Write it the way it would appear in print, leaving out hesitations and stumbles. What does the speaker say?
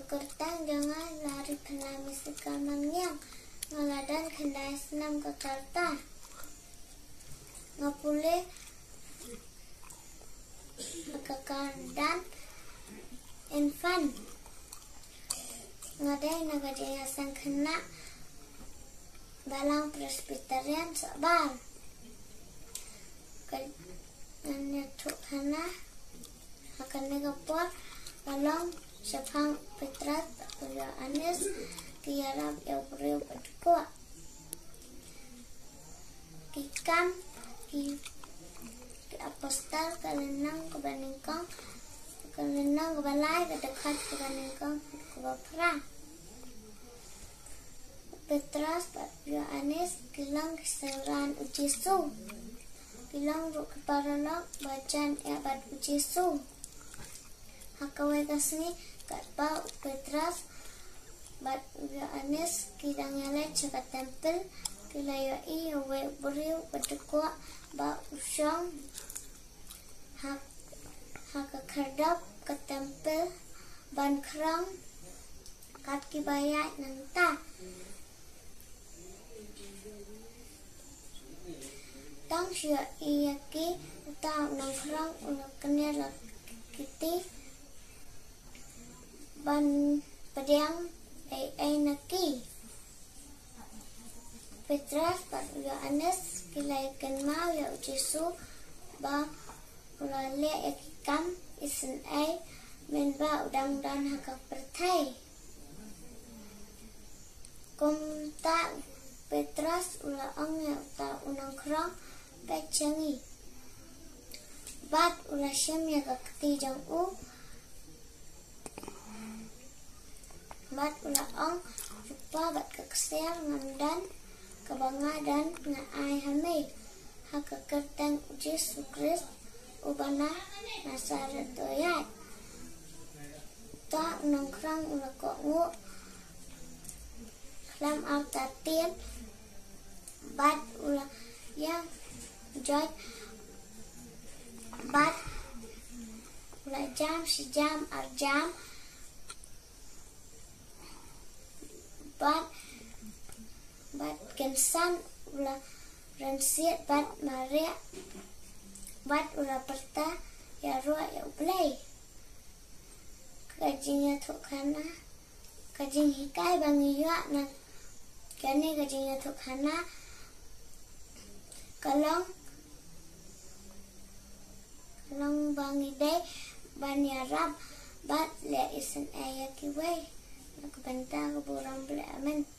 kertang jangan lari kena misikan mangyang ngaladan kena senam ke karta ngapule kekardan infan ngadai nagadaya sang kena balang presbyterian sabar kanya tuk kena akan negapor balang Syafang Petrat Uya Anis Tiarab Yabriu Pedukua Kikam Ki Apostal Kalenang Kebaningkong Kalenang Kebalai Kedekat Kebaningkong Kebapra Petras Uya Anis Kilang Keseran Ujisu Kilang Ruk Keparalok Bacan Abad Ujisu Hakawai kasni Katpa Petras Bat Uya Anis Kidang Yale Cekat Tempel Kilaya I Yawe Beriu Pedekua Ba Usyong Haka Kerdap Ke Tempel Ban Kerang Kat Kibayat Nanta Tang Syua I Yaki Ta Nang Kerang Ulah Kenir Kiti Ban Pediang Ai Naki Petras Bat Uya Anis Kilai Kenmau Ya Ujisu Ba Ulale Ekikam Isen Ai Menba Udang Dan Haka Pertai Kumta Petras Ula Ong Ya Uta Unang Kerang Pecengi Bat Ula Syem Ya Kakti Jang U Bat Ula Ong Rupa Bat Keksel Ngandan Kebanga dan Ngaai Hamid Haka Kertang Yesus Kristus Ubana Nasaretoyat Ta Nongkrang Ula Kongu Klam Artatien Bat Ula Yang Jod Bat Ula Jam Sejam Arjam Bat Kensan Ula Rensiat Bat Maria Bat Ula Perta Ya Rua Ya Ublay Kajinya Tukhana Kajing Hikai Bangi Yuak Nang Kani Kajinya Tukhana Kalong Bangi Day Bani Arab Bat Le Isen Ayakiway Nakabenta Keburang Beli Amin